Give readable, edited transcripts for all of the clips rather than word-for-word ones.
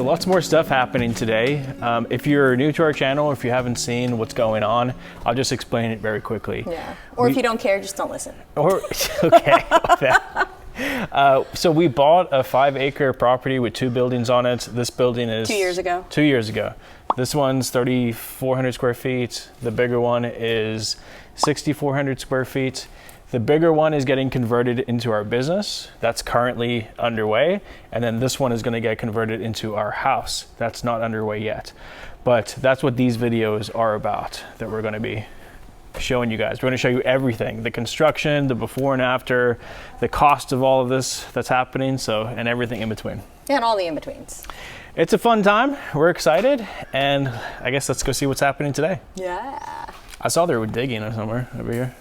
So lots more stuff happening today. If you're new to our channel, if you haven't seen what's going on, I'll just explain it very quickly. Yeah. Or if you don't care, just don't listen. Or, okay. So we bought a 5-acre property with 2 buildings on it. This building is 2 years ago. 2 years ago. This one's 3,400 square feet. The bigger one is 6,400 square feet. The bigger one is getting converted into our business. That's currently underway. And then this one is going to get converted into our house. That's not underway yet. But that's what these videos are about that we're going to be showing you guys. We're going to show you everything, the construction, the before and after, the cost of all of this that's happening, and everything in between. And all the in-betweens. It's a fun time. We're excited. And I guess let's go see what's happening today. Yeah. I saw they were digging or somewhere over here.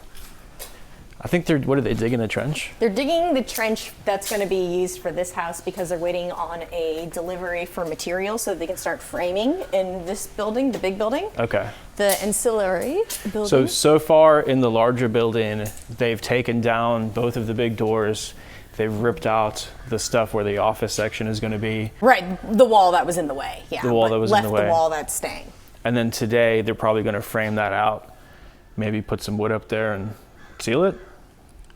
I think what are they digging, a trench? They're digging the trench that's going to be used for this house because they're waiting on a delivery for materials so they can start framing in this building, the big building. Okay. The ancillary building. So far in the larger building, they've taken down both of the big doors. They've ripped out the stuff where the office section is going to be. Right, the wall that was in the way. Yeah. The wall that was in the way. Left the wall that's staying. And then today, they're probably going to frame that out. Maybe put some wood up there and seal it.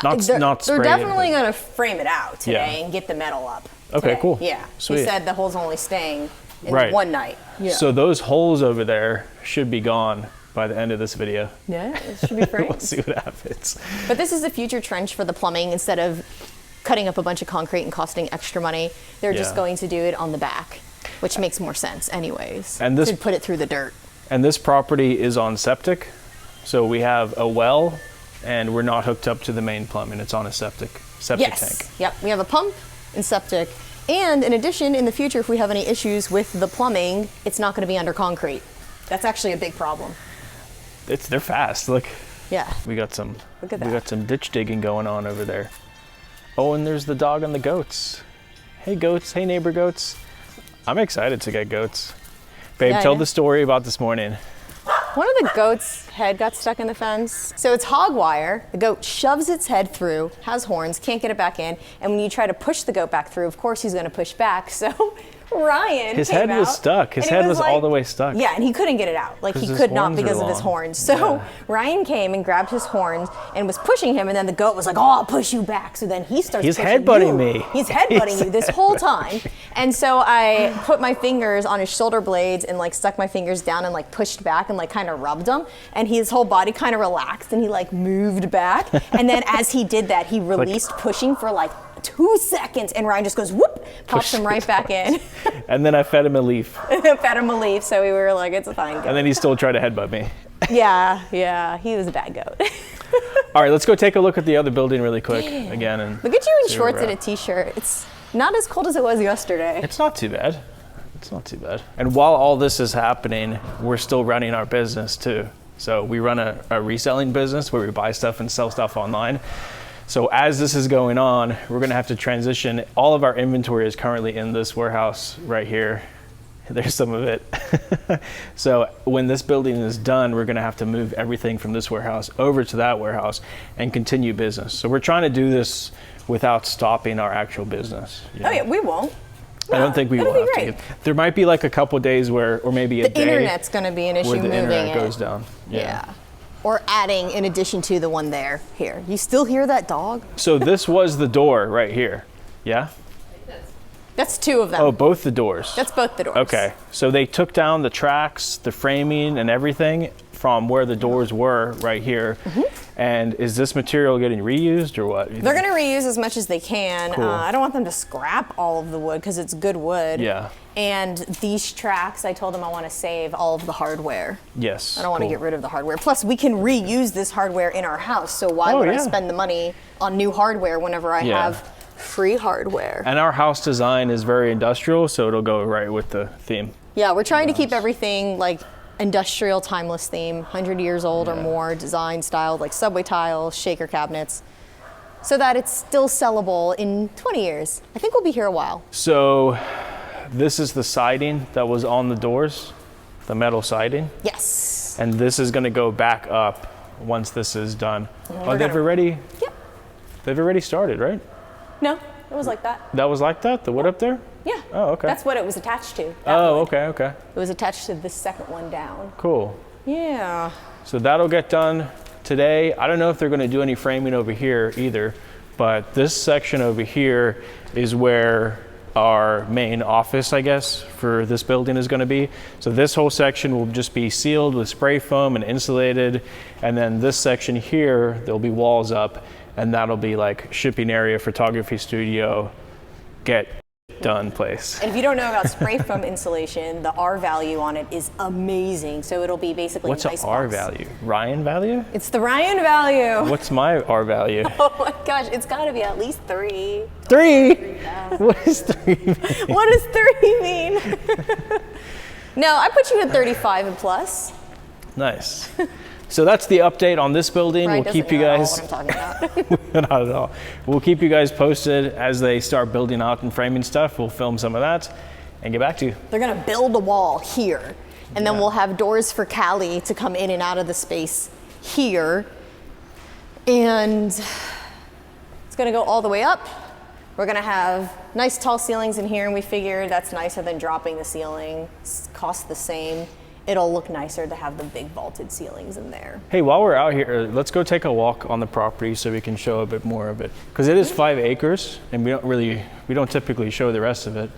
Not spray They're definitely it, going to frame it out today and get the metal up. Okay, cool. Yeah. Sweet. He said the hole's only staying in one night. Yeah. So those holes over there should be gone by the end of this video. Yeah, it should be framed. We'll see what happens. But this is the future trench for the plumbing. Instead of cutting up a bunch of concrete and costing extra money, they're just going to do it on the back, which makes more sense anyways, and to put it through the dirt. And this property is on septic. So we have a well, and we're not hooked up to the main plumbing. It's on a septic tank. Yep, we have a pump and septic. And in addition, in the future, if we have any issues with the plumbing, it's not going to be under concrete. That's actually a big problem. They're fast. Look. Yeah. We got some. Look at that. We got some ditch digging going on over there. Oh, and there's the dog and the goats. Hey goats. Hey neighbor goats. I'm excited to get goats. Babe, tell the story about this morning. One of the goats' head got stuck in the fence. So it's hog wire. The goat shoves its head through, has horns, can't get it back in. And when you try to push the goat back through, of course he's going to push back. So Ryan His head was stuck. His head was all the way stuck. Yeah, and he couldn't get it out. Like he could not because of his horns. So Ryan came and grabbed his horns and was pushing him. And then the goat was like, "Oh, I'll push you back." So then he starts pushing headbutting me. He's headbutting you this whole time. And so I put my fingers on his shoulder blades and like stuck my fingers down and like pushed back and like kind of rubbed them. And his whole body kind of relaxed and he like moved back. And then as he did that, he released pushing for like 2 seconds, and Ryan just goes whoop, pops him right back in. And then I fed him a leaf. Fed him a leaf, so we were like, it's a fine goat. And then he still tried to headbutt me. Yeah, he was a bad goat. All right, let's go take a look at the other building really quick again. And look at you in shorts and a t-shirt. It's not as cold as it was yesterday. It's not too bad. It's not too bad. And while all this is happening, we're still running our business too. So we run a reselling business where we buy stuff and sell stuff online. So as this is going on, we're going to have to transition. All of our inventory is currently in this warehouse right here. There's some of it. So when this building is done, we're going to have to move everything from this warehouse over to that warehouse and continue business. So we're trying to do this without stopping our actual business. Oh yeah, we won't. I don't think we will have to. There might be like a couple days or maybe a day. The internet's going to be an issue where the moving internet it. goes down. Yeah. Or adding in addition to the one there. Here. You still hear that dog? So this was the door right here. Yeah? That's 2 of them. Oh, both the doors. That's both the doors. Okay. So they took down the tracks, the framing, and everything from where the doors were right here. Mm-hmm. And is this material getting reused or what? They're going to reuse as much as they can. Cool. I don't want them to scrap all of the wood because it's good wood. Yeah. And these tracks, I told them I want to save all of the hardware. Yes. I don't want to get rid of the hardware. Plus, we can reuse this hardware in our house. So why would I spend the money on new hardware whenever I have free hardware? And our house design is very industrial, so it'll go right with the theme. Yeah, we're trying to keep everything like industrial, timeless theme, 100 years old or more, design style, like subway tiles, shaker cabinets, so that it's still sellable in 20 years. I think we'll be here a while. So this is the siding that was on the doors, the metal siding? Yes. And this is going to go back up once this is done. Oh, they've already started, right? No, It was like that. That was like that? The wood up there? Yeah. Oh, okay. That's what it was attached to. Oh, okay, okay. It was attached to this second one down. Cool. Yeah. So that'll get done today. I don't know if they're going to do any framing over here either, but this section over here is where our main office, I guess, for this building is going to be. So this whole section will just be sealed with spray foam and insulated. And then this section here, there'll be walls up, and that'll be like shipping area, photography studio, get done place. And if you don't know about spray foam insulation, the R value on it is amazing. So it'll be basically What's a nice an R box. value? Ryan value? It's the Ryan value. What's my R value? Oh my gosh, it's got to be at least 3. 3? What is 3 mean? What does 3 mean? No, I put you at 35 and plus. Nice. So that's the update on this building. Ryan We'll keep you doesn't know guys. at all what I'm talking about. Not at all. We'll keep you guys posted as they start building out and framing stuff. We'll film some of that and get back to you. They're gonna build a wall here, and then we'll have doors for Callie to come in and out of the space here. And it's gonna go all the way up. We're gonna have nice tall ceilings in here, and we figured that's nicer than dropping the ceiling. Costs the same. It'll look nicer to have the big vaulted ceilings in there. Hey, while we're out here, let's go take a walk on the property so we can show a bit more of it. Because it is 5 acres, and we don't typically show the rest of it,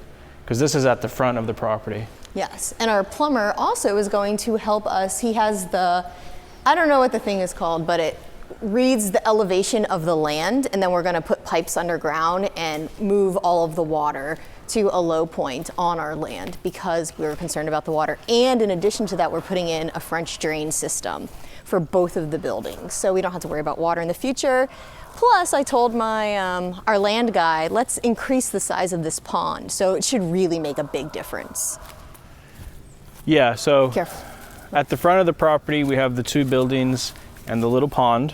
because this is at the front of the property. Yes, and our plumber also is going to help us. He has I don't know what the thing is called, but it reads the elevation of the land, and then we're gonna put pipes underground and move all of the water to a low point on our land because we were concerned about the water. And in addition to that, we're putting in a French drain system for both of the buildings, so we don't have to worry about water in the future. Plus, I told my our land guy, let's increase the size of this pond, so it should really make a big difference. Yeah, so Careful. at the front of the property, we have the 2 buildings and the little pond,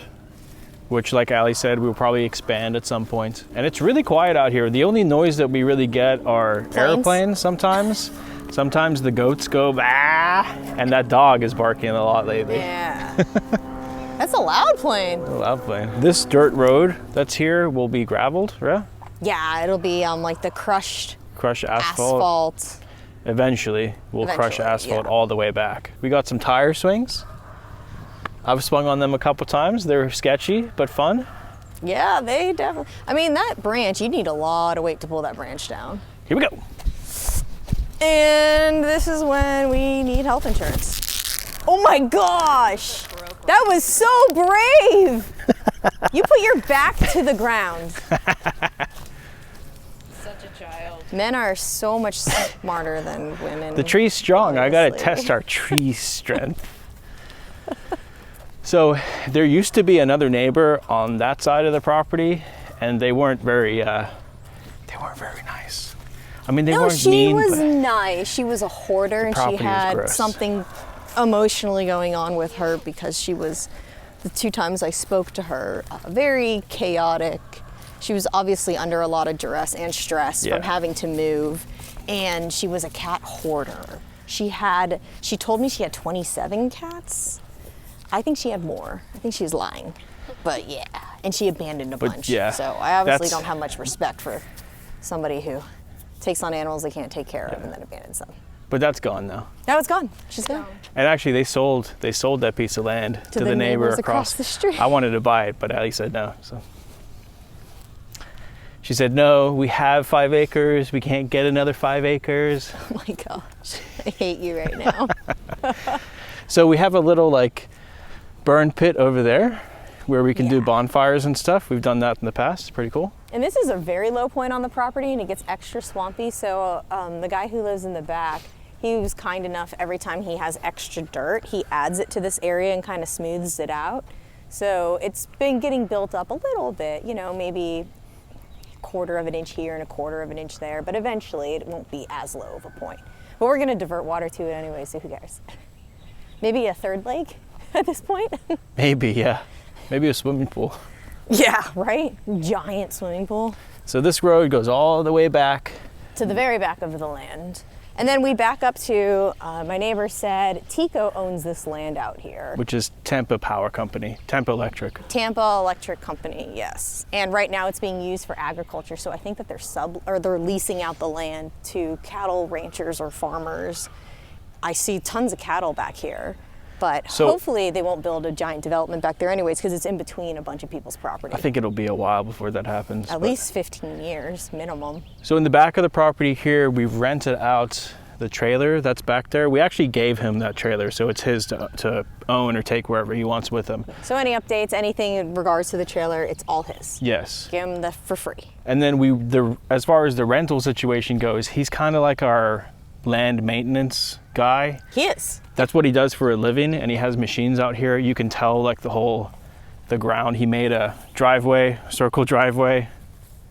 which, like Ali said, we'll probably expand at some point. And it's really quiet out here. The only noise that we really get are airplanes sometimes. Sometimes the goats go, bah, and that dog is barking a lot lately. Yeah. That's a loud plane. A loud plane. This dirt road that's here will be graveled, right? Yeah, it'll be like the crushed Crush asphalt. asphalt. Eventually, we'll crush Eventually, asphalt yeah. all the way back. We got some tire swings. I've swung on them a couple times. They're sketchy, but fun. Yeah, they definitely. I mean, that branch, you need a lot of weight to pull that branch down. Here we go. And this is when we need health insurance. Oh my gosh! That was so brave! You put your back to the ground. Such a child. Men are so much smarter than women. The tree's strong. I gotta honestly. test our tree strength. So there used to be another neighbor on that side of the property, and they weren't very nice. I mean, they No, weren't she mean, was but nice. She was a hoarder, and she property was had gross. something emotionally going on with her because she was, the 2 times I spoke to her, very chaotic. She was obviously under a lot of duress and stress Yeah. from having to move, and she was a cat hoarder. She told me she had 27 cats. I think she had more. I think she was lying. But yeah, and she abandoned a bunch. yeah, So I obviously that's- don't have much respect for somebody who takes on animals they can't take care of and then abandons them. but that's gone now. Now it's gone. She's gone. And actually, they sold that piece of land to the neighbor neighbors across the street. I wanted to buy it, but Ali said no. So she said, "No, we have 5 acres. We can't get another 5 acres." Oh my gosh, I hate you right now. So we have a little burn pit over there where we can do bonfires and stuff. We've done that in the past. It's pretty cool. And this is a very low point on the property, and it gets extra swampy. So the guy who lives in the back, he was kind enough, every time he has extra dirt, he adds it to this area and kind of smooths it out. So it's been getting built up a little bit, maybe 1/4 of an inch here and 1/4 of an inch there, but eventually it won't be as low of a point. But we're gonna divert water to it anyway, so who cares? Maybe a 3rd lake at this point. Maybe, yeah. Maybe a swimming pool. Yeah, right? Giant swimming pool. So this road goes all the way back. To the very back of the land. And then we back up to, my neighbor said, Tico owns this land out here. Which is Tampa Power Company, Tampa Electric. Tampa Electric Company, yes. And right now it's being used for agriculture, so I think that they're leasing out the land to cattle ranchers or farmers. I see tons of cattle back here, but hopefully they won't build a giant development back there anyways, because it's in between a bunch of people's property. I think it'll be a while before that happens. At least 15 years minimum. So in the back of the property here, we've rented out the trailer that's back there. We actually gave him that trailer, so it's his to own or take wherever he wants with him. So any updates, anything in regards to the trailer, it's all his. Yes. Give him that for free. And then as far as the rental situation goes, he's kind of like our land maintenance guy. He is. That's what he does for a living, and he has machines out here. You can tell like the ground. He made a driveway, circle driveway,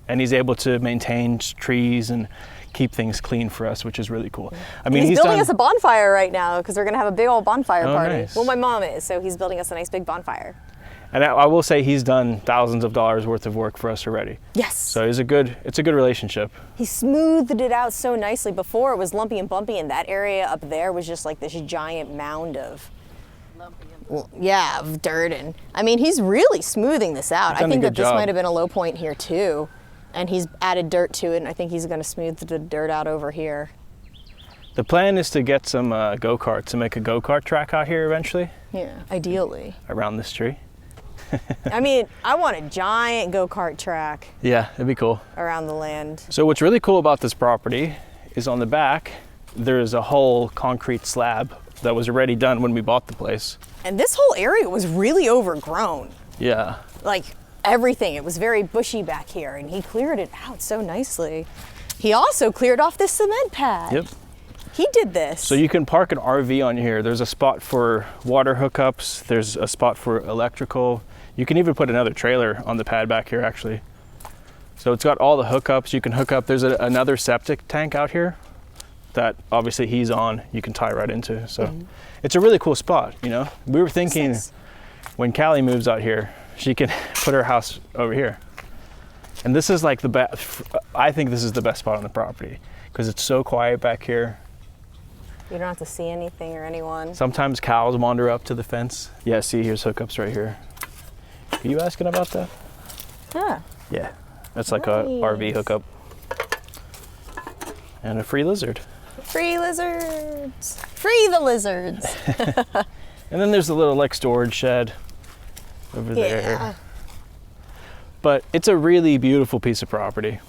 and he's able to maintain trees and keep things clean for us, which is really cool. I mean, he's building us a bonfire right now because we're gonna have a big old bonfire party. Nice. Well, my mom is, so he's building us a nice big bonfire. And I will say he's done thousands of dollars worth of work for us already. Yes. So it's a good relationship. He smoothed it out so nicely. Before it was lumpy and bumpy, and that area up there was just like this giant mound of of dirt. And I mean, he's really smoothing this out. I think that this might have been a low point here too, and he's added dirt to it, and I think he's going to smooth the dirt out over here. The plan is to get some go-karts, to make a go-kart track out here eventually. Yeah, ideally. Around this tree. I mean, I want a giant go-kart track. Yeah, it'd be cool. Around the land. So what's really cool about this property is on the back, there's a whole concrete slab that was already done when we bought the place. And this whole area was really overgrown. Yeah. Like everything, it was very bushy back here, and he cleared it out so nicely. He also cleared off this cement pad. Yep. He did this. So you can park an RV on here. There's a spot for water hookups. There's a spot for electrical. You can even put another trailer on the pad back here, actually. So it's got all the hookups. You can hook up. There's another septic tank out here that obviously he's on. You can tie right into. So it's a really cool spot, you know. We were thinking when Callie moves out here, she can put her house over here. And this is like the best. I think this is the best spot on the property because it's so quiet back here. You don't have to see anything or anyone. Sometimes cows wander up to the fence. Yeah, see, here's hookups right here. Are you asking about that? Yeah. Yeah, that's like a RV hookup. And a free lizard. Free lizards. Free the lizards. And then there's a little like storage shed over there. But it's a really beautiful piece of property.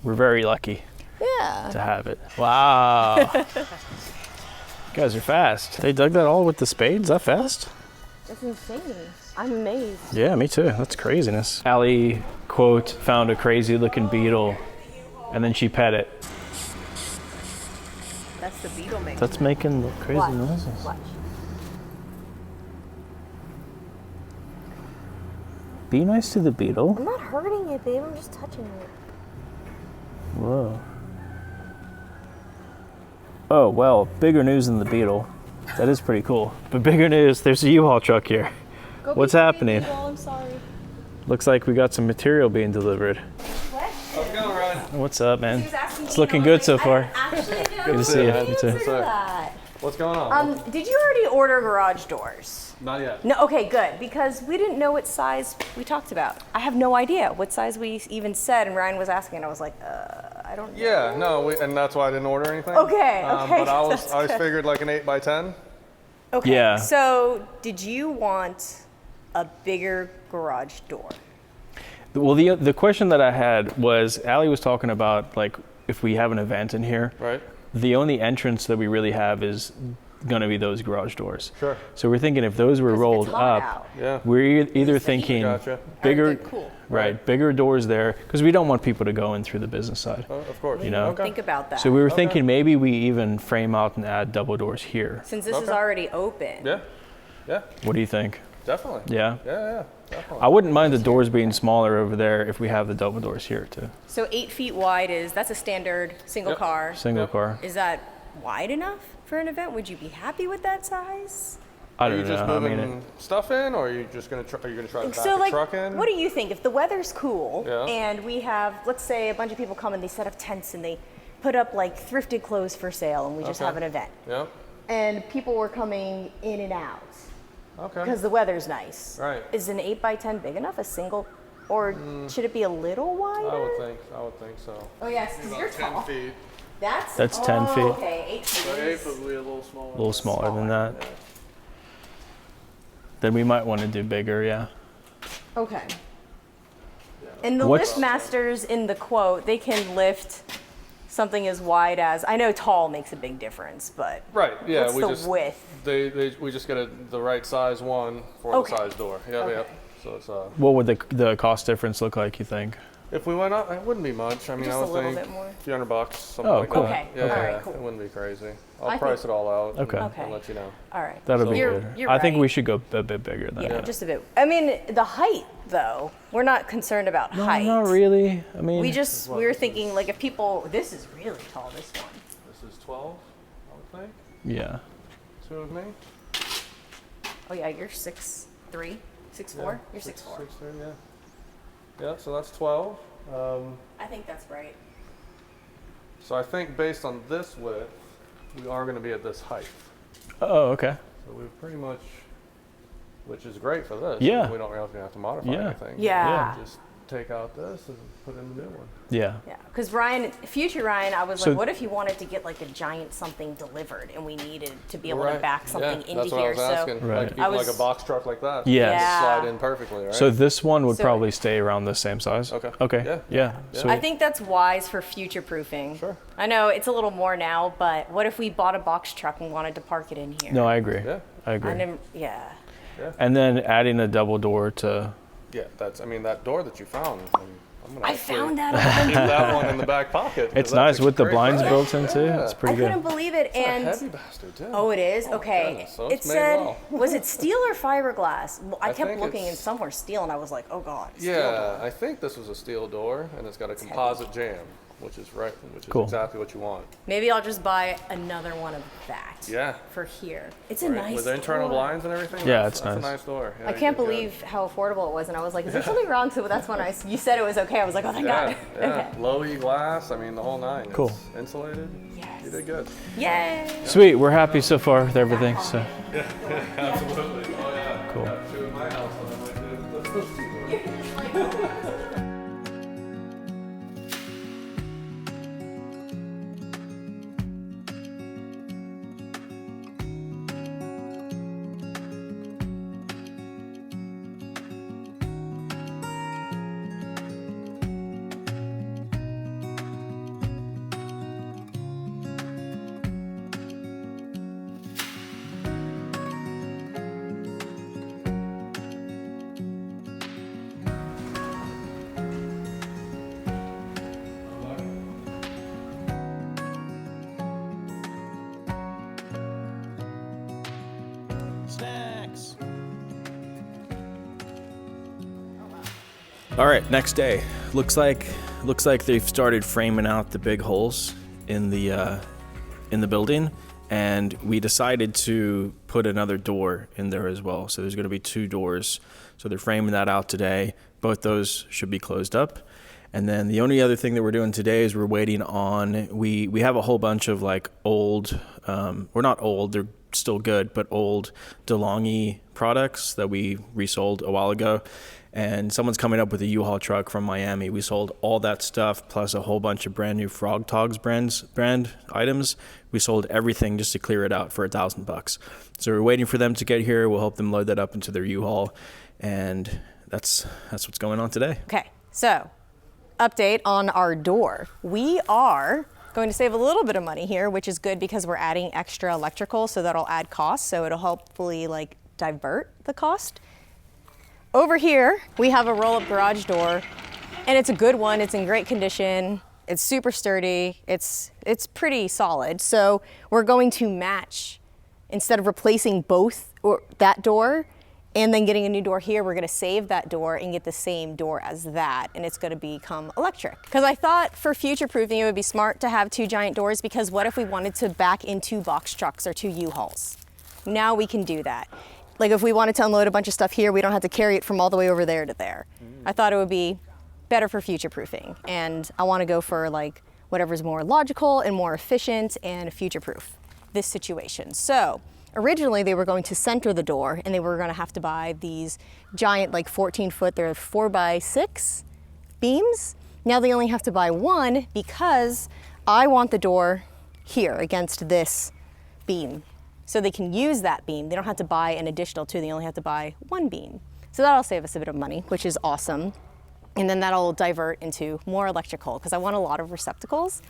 We're very lucky to have it. Wow. You guys are fast. They dug that all with the spades that fast? That's insane. I'm amazed. Yeah, me too. That's craziness. Allie, quote, found a crazy looking beetle and then she pet it. That's the beetle making. That's making crazy noises. Watch. Be nice to the beetle. I'm not hurting it, babe. I'm just touching it. Whoa. Oh, well, bigger news than the beetle. That is pretty cool. But bigger news, there's a U-Haul truck here. What's happening? I'm sorry. Looks like we got some material being delivered. What? How's it going, Ryan? What's up, man? It's looking good so far. Good to see you. You too. What's going on? Did you already order garage doors? Not yet. No, okay, good, because we didn't know what size we talked about. I have no idea what size we even said, and Ryan was asking, and I was like, I don't know. Yeah, no, and that's why I didn't order anything. Okay, But I was figured like an 8x10. Okay, Yeah. so did you want a bigger garage door? Well, the question that I had was, Allie was talking about, like, if we have an event in here, Right. the only entrance that we really have is going to be those garage doors. Sure. So we're thinking if those were rolled hot up, out. Yeah. we're either thinking Gotcha. bigger, Cool. right, bigger doors there, because we don't want people to go in through the business side. Oh, of course. You know? Okay. Think about that. So we were thinking maybe we even frame out and add double doors here. Since this is already open. Yeah. Yeah. What do you think? Definitely. Yeah? Yeah. Definitely. I wouldn't mind the doors being smaller over there if we have the double doors here too. So 8 feet wide that's a standard single car. Single car. Is that wide enough for an event? Would you be happy with that size? I Are don't you just know. moving stuff in, or are you just gonna try to back So the like, truck in? what do you think? If the weather's cool Yeah. and we have, let's say a bunch of people come and they set up tents and they put up like thrifted clothes for sale, and we just Okay. have an event. Yep. And people were coming in and out Okay. because the weather's nice. Right. Is an 8x10 big enough? A single, or should it be a little wider? I would think so. Oh yes, because you're About 10 tall. feet. That's 10 feet. Okay, 8 feet. So 8 would be a little smaller. A little smaller than that. Then we might want to do bigger, yeah. Okay. And the What's- lift masters in the quote, they can lift something as wide as, I know tall makes a big difference, but Right. Yeah. what's we the just width? we just get the right size one for Okay. the size door. Yep. Okay. Yep. So it's What would the cost difference look like, you think? if we went up, it wouldn't be much. I mean, Just I a would little think bit more. a few $100, something Oh, like cool. that. Okay. Yeah, All right, yeah, cool. It wouldn't be crazy. I I'll think- price it all out. Okay. Okay. And let you know. All right. That'll be You're- good. you're I think right. we should go a bit bigger then. Yeah, just a bit. I mean, the height though, we're not concerned about No, height. not really. I mean, We were thinking like if people, this is really tall, this one. This is 12, I would think. yeah. 2 of me. Oh yeah, you're 6'3", 6'4", you're 6'4". 6'3", yeah. Yeah, so that's 12. I think that's right. So I think based on this width, we are going to be at this height. Oh, okay. So we've pretty much, which is great for this. Yeah. We don't really have to modify Yeah. anything. Yeah. Just take out this and put in the new one. Yeah. Yeah, because Ryan, future Ryan, I was So- like, what if you wanted to get like a giant something delivered and we needed to be able to Right. back something yeah, into that's what here? I was asking. Right. Like, even I like was- a box truck like that. Yes. Just Yeah. slide in perfectly, right? So this one would So- probably stay around the same size. Okay. Okay. Yeah. Yeah. Yeah. Sweet. I think that's wise for future proofing. Sure. I know it's a little more now, but what if we bought a box truck and wanted to park it in here? No, I agree. Yeah. I agree. Yeah. And then adding a double door to. Yeah, I mean, that door that you found. I'm gonna I actually found that keep that one in the back pocket. 'cause It's that's nice a with the great blinds price. built in too. Yeah. It's I pretty couldn't good. believe it, A and heavy bastard, too. oh, it is my okay. goodness, so It it's made said, well. was it steel or fiberglass? Well, I I kept think looking, and it's- some were steel, and I was like, oh god. Steel Yeah, door. I think this was a steel door, and it's got a heavy. composite jamb, which is Cool. exactly what you want. Maybe I'll just buy another one of that. Yeah. For here, it's a Right, nice with internal door. blinds and everything. Yeah, that's it's that's nice. a nice door. Yeah, I you can't did good. believe how affordable it was, and I was like, "Is there something wrong?" So that's when you said it was okay. I was like, "Oh, thank Yeah, God." yeah. Okay. Low E glass. I mean, the whole nine. Cool. It's insulated. Yes. You did good. Yay! Sweet. We're happy so far with everything. So Absolutely. Oh yeah. cool. Two in my house. I might do. Snacks. All right, next day. Looks like they've started framing out the big holes in the building, and we decided to put another door in there as well. So there's going to be 2 doors. So they're framing that out today. Both those should be closed up. And then the only other thing that we're doing today is we're waiting on, we have a whole bunch of like old, or not old, they're still good, but old DeLonghi products that we resold a while ago. And someone's coming up with a U-Haul truck from Miami. We sold all that stuff plus a whole bunch of brand new Frog Togs brand items. We sold everything just to clear it out for $1,000. So we're waiting for them to get here. We'll help them load that up into their U-Haul, and that's what's going on today. Okay, so update on our door. We are going to save a little bit of money here, which is good because we're adding extra electrical, so that'll add cost. So it'll hopefully like divert the cost. Over here, we have a roll-up garage door, and it's a good one. It's in great condition. It's super sturdy. It's pretty solid. So we're going to match, instead of replacing both or that door and then getting a new door here, we're gonna save that door and get the same door as that, and it's gonna become electric. Because I thought for future proofing, it would be smart to have 2 giant doors, because what if we wanted to back in 2 box trucks or 2 U-Hauls? Now we can do that. Like if we wanted to unload a bunch of stuff here, we don't have to carry it from all the way over there to there. I thought it would be better for future proofing. And I wanna go for like whatever's more logical and more efficient and future-proof this situation. So originally they were going to center the door, and they were going to have to buy these giant, like 14-foot, they're 4x6 beams. Now they only have to buy one because I want the door here against this beam. So they can use that beam. They don't have to buy an additional two, they only have to buy one beam. So that'll save us a bit of money, which is awesome. And then that'll divert into more electrical, because I want a lot of receptacles.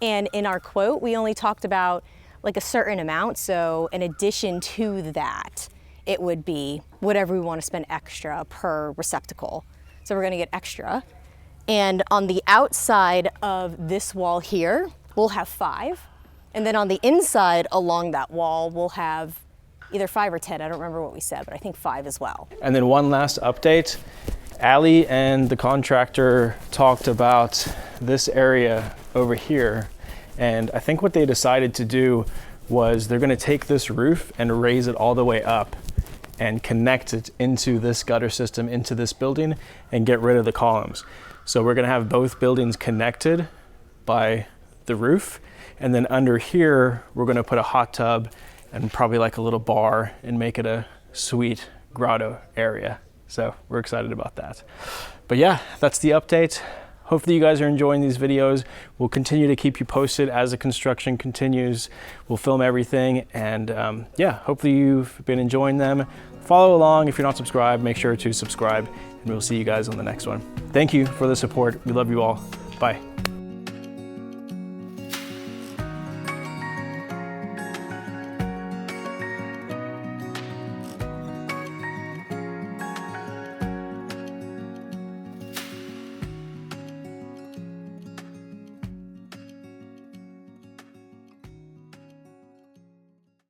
And in our quote, we only talked about like a certain amount. So in addition to that, it would be whatever we want to spend extra per receptacle. So we're gonna get extra. And on the outside of this wall here, we'll have 5. And then on the inside along that wall, we'll have either 5 or 10. I don't remember what we said, but I think 5 as well. And then one last update. Allie and the contractor talked about this area over here. And I think what they decided to do was they're gonna take this roof and raise it all the way up and connect it into this gutter system, into this building, and get rid of the columns. So we're gonna have both buildings connected by the roof. And then under here, we're gonna put a hot tub and probably like a little bar and make it a sweet grotto area. So we're excited about that. But yeah, that's the update. Hopefully you guys are enjoying these videos. We'll continue to keep you posted as the construction continues. We'll film everything, and yeah, hopefully you've been enjoying them. Follow along. If you're not subscribed, make sure to subscribe, and we'll see you guys on the next one. Thank you for the support. We love you all. Bye.